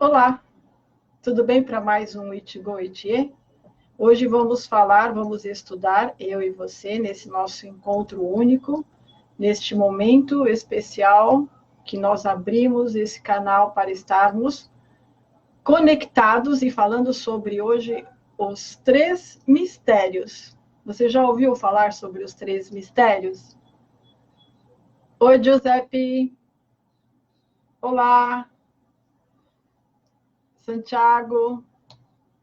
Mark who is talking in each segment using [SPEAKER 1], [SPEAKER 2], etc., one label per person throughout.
[SPEAKER 1] Olá, tudo bem para mais um Itigo Itie? Hoje vamos estudar, eu e você, nesse nosso encontro único, neste momento especial que nós abrimos esse canal para estarmos conectados e falando sobre hoje os 3 mistérios. Você já ouviu falar sobre os 3 mistérios? Oi, Giuseppe. Olá. Santiago.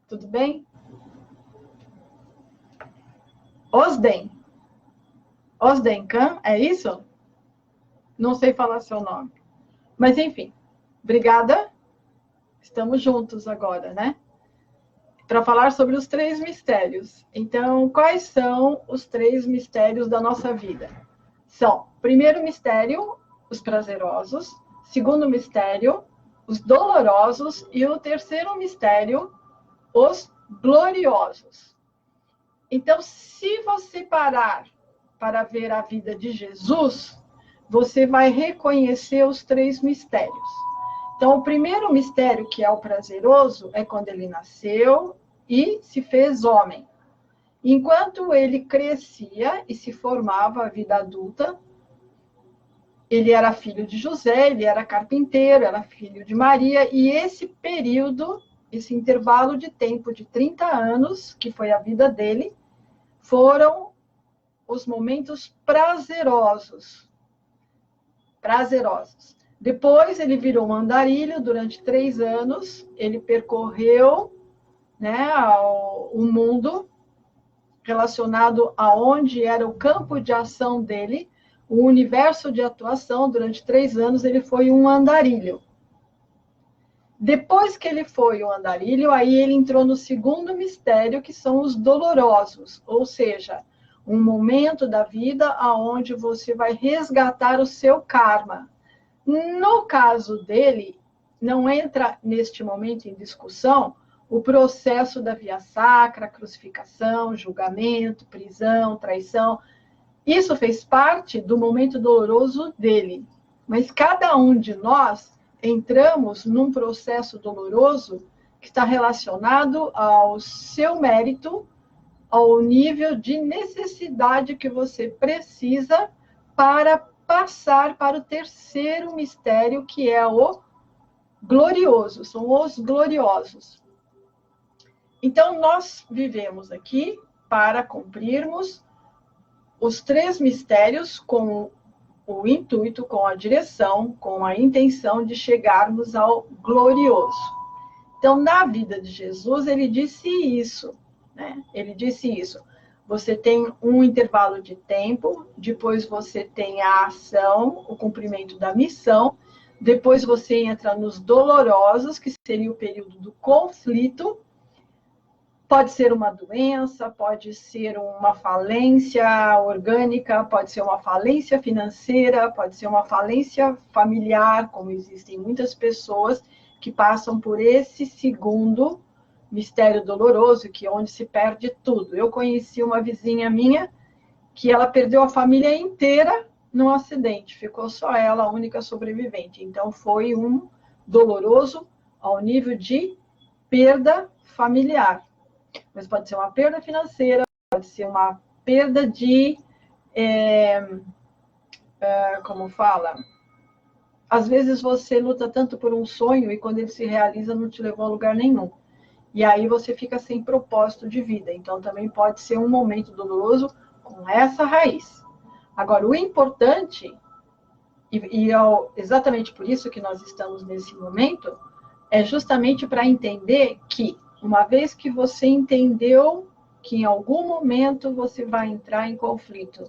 [SPEAKER 1] Tudo bem? Osdenkan, é isso? Não sei falar seu nome. Mas, enfim, obrigada. Estamos juntos agora, né? Para falar sobre os 3 mistérios. Então, quais são os 3 mistérios da nossa vida? São, primeiro mistério, os prazerosos. Segundo mistério, os dolorosos. E o terceiro mistério, os gloriosos. Então, se você parar para ver a vida de Jesus, você vai reconhecer os 3 mistérios. Então, o primeiro mistério, que é o prazeroso, é quando ele nasceu e se fez homem. Enquanto ele crescia e se formava a vida adulta, ele era filho de José, ele era carpinteiro, era filho de Maria, e esse período, esse intervalo de tempo de 30 anos, que foi a vida dele, foram os momentos prazerosos. Depois ele virou um andarilho durante 3 anos, ele percorreu, né, o mundo relacionado aonde era o campo de ação dele, o universo de atuação. Durante 3 anos ele foi um andarilho. Depois que ele foi um andarilho, aí ele entrou no segundo mistério, que são os dolorosos, ou seja, um momento da vida onde você vai resgatar o seu karma. No caso dele, não entra neste momento em discussão o processo da via sacra, crucificação, julgamento, prisão, traição. Isso fez parte do momento doloroso dele. Mas cada um de nós entramos num processo doloroso que está relacionado ao seu mérito, ao nível de necessidade que você precisa para passar para o terceiro mistério, que é o glorioso, são os gloriosos. Então, nós vivemos aqui para cumprirmos os 3 mistérios com o intuito, com a direção, com a intenção de chegarmos ao glorioso. Então, na vida de Jesus, ele disse isso, né? Ele disse isso. Você tem um intervalo de tempo, depois você tem a ação, o cumprimento da missão, depois você entra nos dolorosos, que seria o período do conflito. Pode ser uma doença, pode ser uma falência orgânica, pode ser uma falência financeira, pode ser uma falência familiar, como existem muitas pessoas que passam por esse segundo mistério doloroso, que é onde se perde tudo. Eu conheci uma vizinha minha que ela perdeu a família inteira num acidente, ficou só ela, a única sobrevivente. Então, foi um doloroso ao nível de perda familiar. Mas pode ser uma perda financeira, pode ser uma perda de... como fala? Às vezes você luta tanto por um sonho e quando ele se realiza não te levou a lugar nenhum. E aí você fica sem propósito de vida. Então também pode ser um momento doloroso com essa raiz. Agora, o importante, exatamente por isso que nós estamos nesse momento, é justamente para entender que, uma vez que você entendeu que em algum momento você vai entrar em conflito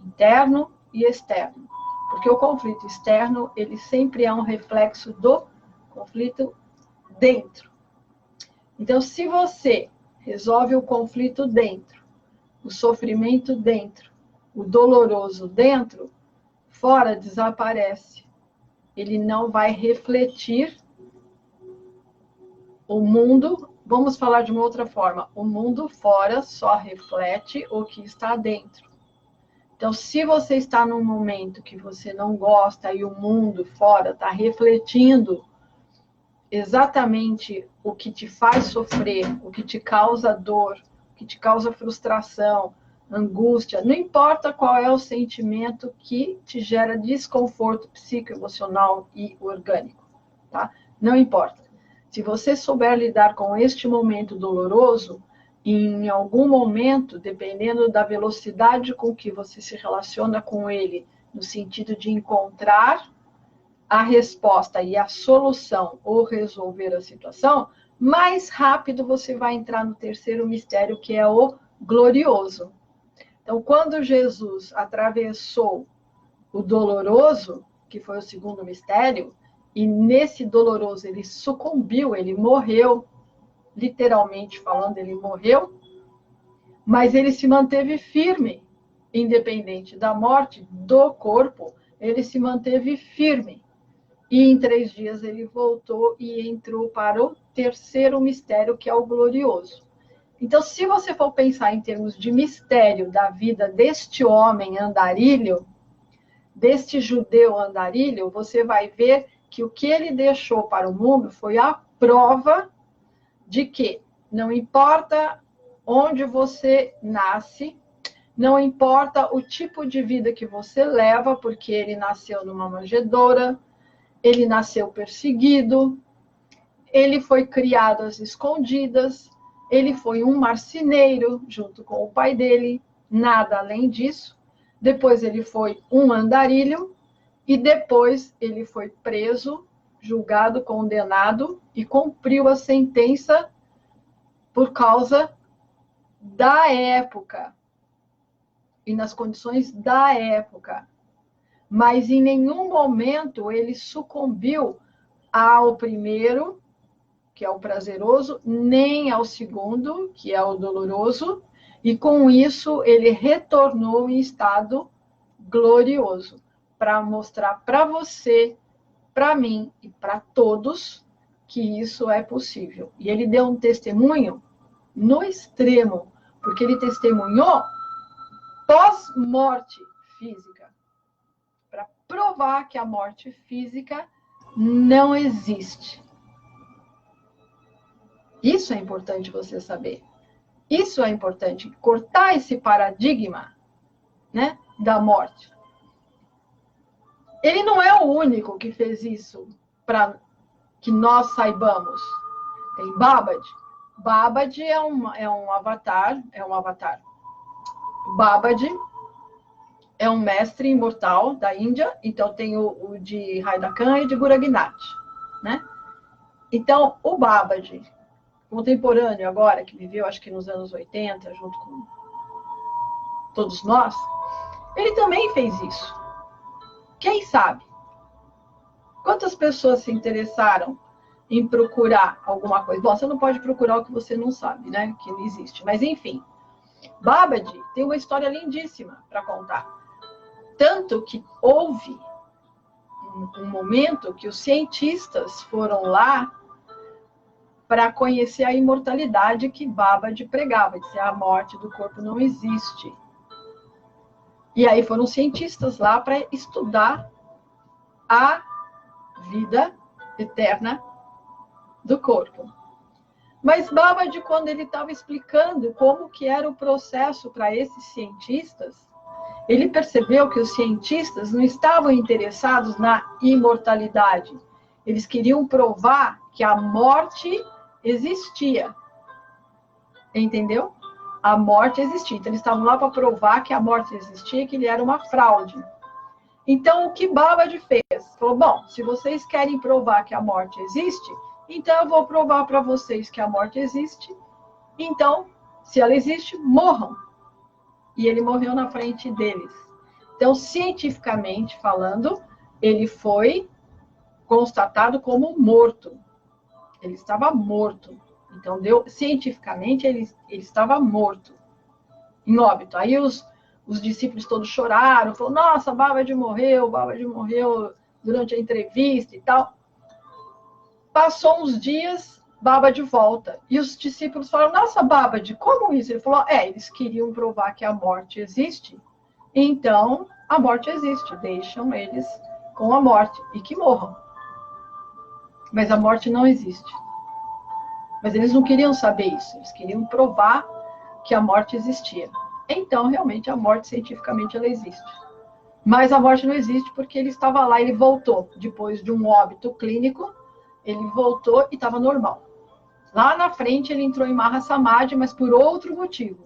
[SPEAKER 1] interno e externo, porque o conflito externo, ele sempre é um reflexo do conflito dentro. Então, se você resolve o conflito dentro, o sofrimento dentro, o doloroso dentro, fora desaparece. Ele não vai refletir o mundo. Vamos falar de uma outra forma. O mundo fora só reflete o que está dentro. Então, se você está num momento que você não gosta e o mundo fora está refletindo exatamente o que te faz sofrer, o que te causa dor, o que te causa frustração, angústia, não importa qual é o sentimento que te gera desconforto psicoemocional e orgânico, tá? Não importa. Se você souber lidar com este momento doloroso, em algum momento, dependendo da velocidade com que você se relaciona com ele, no sentido de encontrar a resposta e a solução ou resolver a situação, mais rápido você vai entrar no terceiro mistério, que é o glorioso. Então, quando Jesus atravessou o doloroso, que foi o segundo mistério, e nesse doloroso ele sucumbiu, ele morreu, literalmente falando, ele morreu, mas ele se manteve firme, independente da morte do corpo, ele se manteve firme. E em 3 dias ele voltou e entrou para o terceiro mistério, que é o glorioso. Então, se você for pensar em termos de mistério da vida deste homem andarilho, deste judeu andarilho, você vai ver que o que ele deixou para o mundo foi a prova de que não importa onde você nasce, não importa o tipo de vida que você leva, porque ele nasceu numa manjedoura, ele nasceu perseguido, ele foi criado às escondidas, ele foi um marceneiro junto com o pai dele, nada além disso. Depois ele foi um andarilho e depois ele foi preso, julgado, condenado e cumpriu a sentença por causa da época e nas condições da época. Mas em nenhum momento ele sucumbiu ao primeiro, que é o prazeroso, nem ao segundo, que é o doloroso, e com isso ele retornou em estado glorioso, para mostrar para você, para mim e para todos que isso é possível. E ele deu um testemunho no extremo, porque ele testemunhou pós-morte física, para provar que a morte física não existe. Isso é importante você saber. Isso é importante, cortar esse paradigma, né, da morte. Ele não é o único que fez isso, para que nós saibamos. Tem Babad. Babad é um avatar. Babad é um mestre imortal da Índia. Então tem o de Haidakhan e de Guragnath, né? Então, o Babad, contemporâneo agora, que viveu acho que nos anos 80, junto com todos nós, ele também fez isso. Quem sabe? Quantas pessoas se interessaram em procurar alguma coisa? Bom, você não pode procurar o que você não sabe, né? Que não existe. Mas, enfim, Babad tem uma história lindíssima para contar. Tanto que houve um momento que os cientistas foram lá para conhecer a imortalidade que Babad pregava, de a morte do corpo não existe. E aí foram cientistas lá para estudar a vida eterna do corpo. Mas Babad, quando ele estava explicando como que era o processo para esses cientistas, ele percebeu que os cientistas não estavam interessados na imortalidade. Eles queriam provar que a morte existia. Entendeu? A morte existia. Então, eles estavam lá para provar que a morte existia, que ele era uma fraude. Então, o que Babad fez? Falou, bom, se vocês querem provar que a morte existe, então eu vou provar para vocês que a morte existe. Então, se ela existe, morram. E ele morreu na frente deles. Então, cientificamente falando, ele foi constatado como morto. Ele estava morto. Então, cientificamente, ele estava morto, em óbito. Aí os discípulos todos choraram, falaram, nossa, Babad morreu durante a entrevista e tal. Passou uns dias, Babad volta. E os discípulos falaram, nossa, Babad, como isso? Ele falou, eles queriam provar que a morte existe, então a morte existe, deixam eles com a morte e que morram. Mas a morte não existe. Mas eles não queriam saber isso, eles queriam provar que a morte existia. Então, realmente, a morte, cientificamente, ela existe. Mas a morte não existe porque ele estava lá, ele voltou. Depois de um óbito clínico, ele voltou e estava normal. Lá na frente, ele entrou em Maha Samadhi, mas por outro motivo.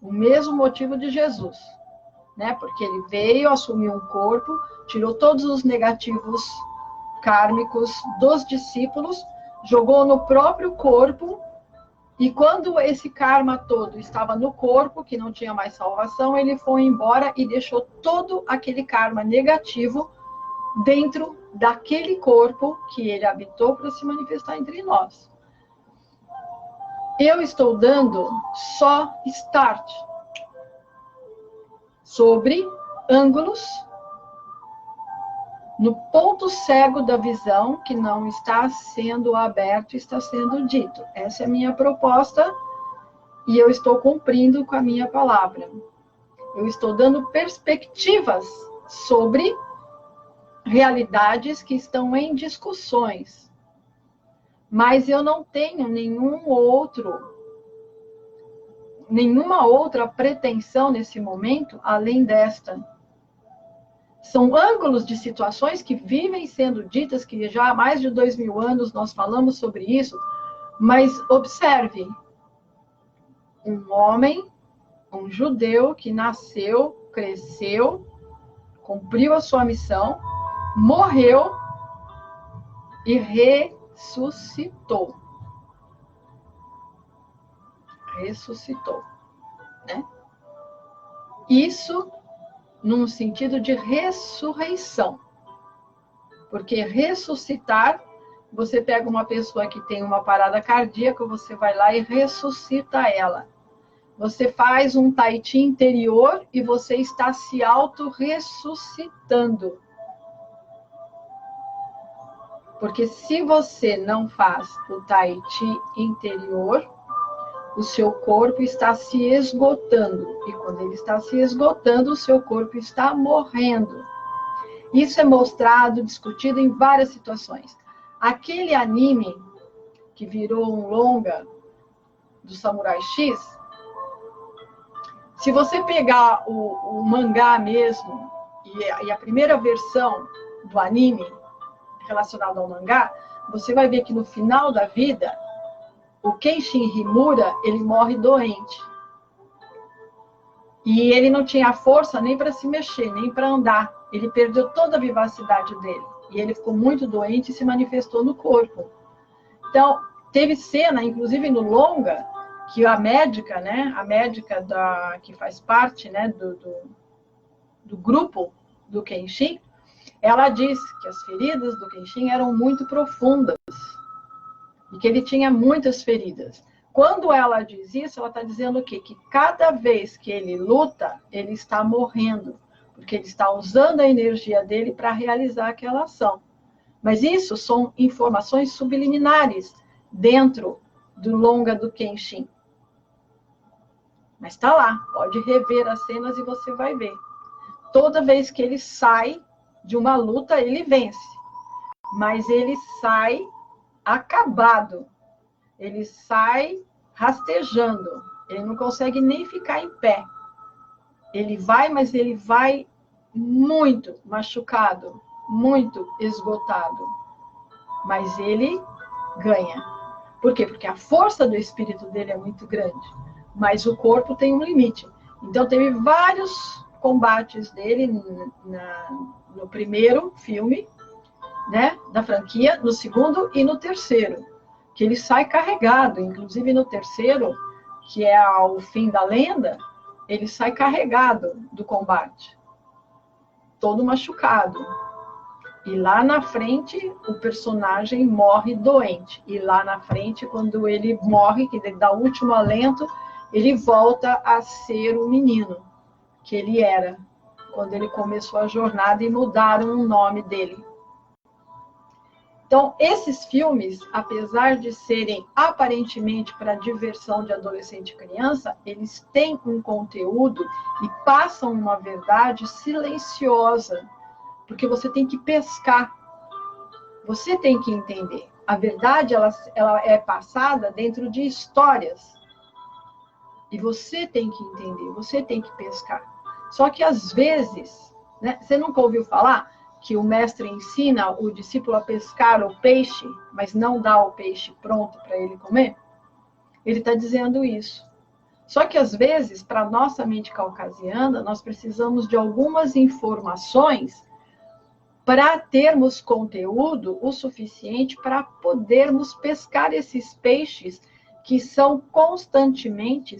[SPEAKER 1] O mesmo motivo de Jesus. Né? Porque ele veio, assumiu um corpo, tirou todos os negativos kármicos dos discípulos, jogou no próprio corpo, e quando esse karma todo estava no corpo, que não tinha mais salvação, ele foi embora e deixou todo aquele karma negativo dentro daquele corpo que ele habitou para se manifestar entre nós. Eu estou dando só start sobre ângulos no ponto cego da visão que não está sendo aberto, está sendo dito. Essa é a minha proposta e eu estou cumprindo com a minha palavra. Eu estou dando perspectivas sobre realidades que estão em discussões. Mas eu não tenho nenhuma outra pretensão nesse momento além desta. São ângulos de situações que vivem sendo ditas, que já há mais de 2000 anos nós falamos sobre isso, mas observe, um homem, um judeu que nasceu, cresceu, cumpriu a sua missão, morreu e ressuscitou. Ressuscitou, né? Isso num sentido de ressurreição. Porque ressuscitar, você pega uma pessoa que tem uma parada cardíaca, você vai lá e ressuscita ela. Você faz um tai chi interior e você está se auto-ressuscitando. Porque se você não faz o tai chi interior, o seu corpo está se esgotando. E quando ele está se esgotando, o seu corpo está morrendo. Isso é mostrado, discutido em várias situações. Aquele anime que virou um longa do Samurai X, se você pegar o mangá mesmo, e a primeira versão do anime relacionado ao mangá, você vai ver que no final da vida, o Kenshin Himura, ele morre doente. E ele não tinha força nem para se mexer, nem para andar. Ele perdeu toda a vivacidade dele. E ele ficou muito doente e se manifestou no corpo. Então, teve cena, inclusive no longa, que a médica, né, que faz parte, né, do grupo do Kenshin, ela disse que as feridas do Kenshin eram muito profundas. E que ele tinha muitas feridas. Quando ela diz isso, ela está dizendo o quê? Que cada vez que ele luta, ele está morrendo. Porque ele está usando a energia dele para realizar aquela ação. Mas isso são informações subliminares dentro do longa do Kenshin. Mas está lá, pode rever as cenas e você vai ver. Toda vez que ele sai de uma luta, ele vence. Mas ele sai acabado. Ele sai rastejando. Ele não consegue nem ficar em pé. Ele vai, mas ele vai muito machucado, muito esgotado. Mas ele ganha. Por quê? Porque a força do espírito dele é muito grande. Mas o corpo tem um limite. Então, teve vários combates dele no primeiro filme, né, da franquia, no segundo e no terceiro, que ele sai carregado. Inclusive no terceiro, que é o fim da lenda, ele sai carregado do combate, todo machucado. E lá na frente, o personagem morre doente. E lá na frente, quando ele morre, que ele dá o último alento, ele volta a ser o menino que ele era, quando ele começou a jornada e mudaram o nome dele. Então, esses filmes, apesar de serem aparentemente para diversão de adolescente e criança, eles têm um conteúdo e passam uma verdade silenciosa, porque você tem que pescar. Você tem que entender. A verdade, ela é passada dentro de histórias. E você tem que entender, você tem que pescar. Só que, às vezes, né, você nunca ouviu falar que o mestre ensina o discípulo a pescar o peixe, mas não dá o peixe pronto para ele comer? Ele está dizendo isso. Só que, às vezes, para a nossa mente caucasiana, nós precisamos de algumas informações para termos conteúdo o suficiente para podermos pescar esses peixes que são constantemente,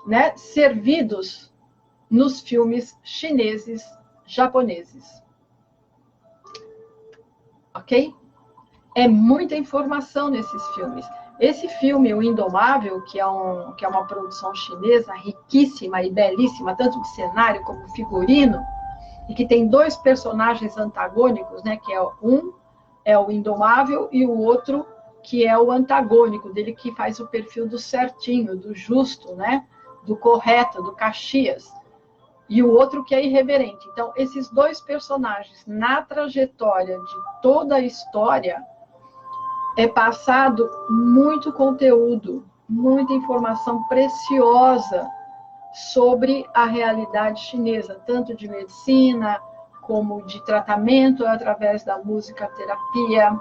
[SPEAKER 1] né, servidos nos filmes chineses, japoneses. Ok? É muita informação nesses filmes. Esse filme, O Indomável, que é uma produção chinesa riquíssima e belíssima, tanto de cenário como figurino, e que tem dois personagens antagônicos, né? Que um é o Indomável e o outro que é o antagônico dele, que faz o perfil do certinho, do justo, né? Do correto, do Caxias. E o outro que é irreverente. Então, esses dois personagens, na trajetória de toda a história, é passado muito conteúdo, muita informação preciosa sobre a realidade chinesa, tanto de medicina, como de tratamento através da musicoterapia,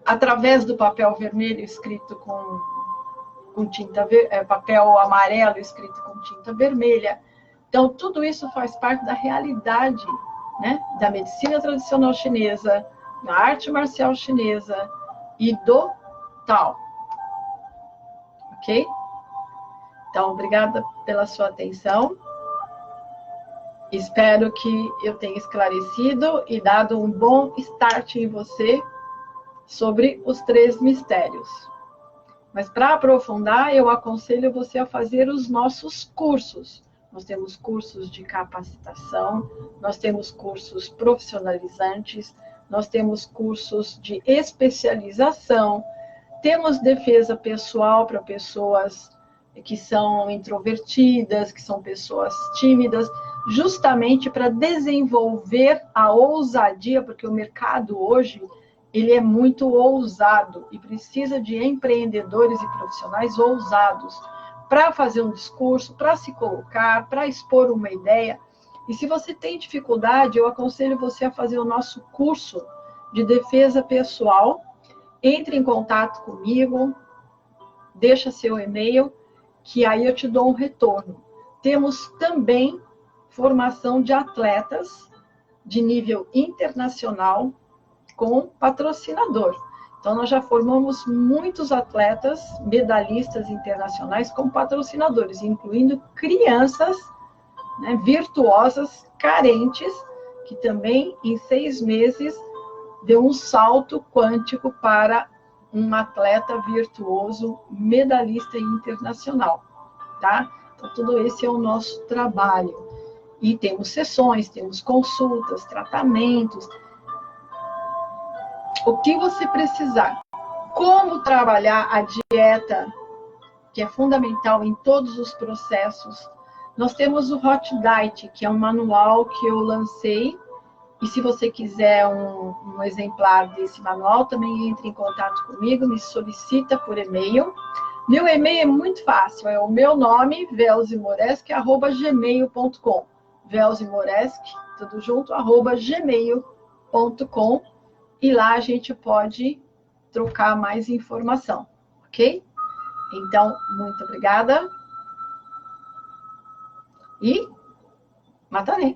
[SPEAKER 1] através do papel vermelho escrito com tinta papel amarelo escrito com tinta vermelha. Então, tudo isso faz parte da realidade, né, da medicina tradicional chinesa, da arte marcial chinesa e do Tao. Ok? Então, obrigada pela sua atenção. Espero que eu tenha esclarecido e dado um bom start em você sobre os 3 mistérios. Mas para aprofundar, eu aconselho você a fazer os nossos cursos. Nós temos cursos de capacitação, nós temos cursos profissionalizantes, nós temos cursos de especialização, temos defesa pessoal para pessoas que são introvertidas, que são pessoas tímidas, justamente para desenvolver a ousadia, porque o mercado hoje ele é muito ousado e precisa de empreendedores e profissionais ousados para fazer um discurso, para se colocar, para expor uma ideia. E se você tem dificuldade, eu aconselho você a fazer o nosso curso de defesa pessoal. Entre em contato comigo, deixa seu e-mail, que aí eu te dou um retorno. Temos também formação de atletas de nível internacional com patrocinador. Então, nós já formamos muitos atletas, medalhistas internacionais com patrocinadores, incluindo crianças, né, virtuosas, carentes, que também em 6 meses deu um salto quântico para um atleta virtuoso, medalhista internacional, tá? Então, tudo esse é o nosso trabalho. E temos sessões, temos consultas, tratamentos. O que você precisar. Como trabalhar a dieta, que é fundamental em todos os processos. Nós temos o Hot Diet, que é um manual que eu lancei. E se você quiser um exemplar desse manual, também entre em contato comigo, me solicita por e-mail. Meu e-mail é muito fácil, é o meu nome, velzimoresk@gmail.com. Velzimoresk, tudo junto, @gmail.com. E lá a gente pode trocar mais informação, ok? Então, muito obrigada. E matarei.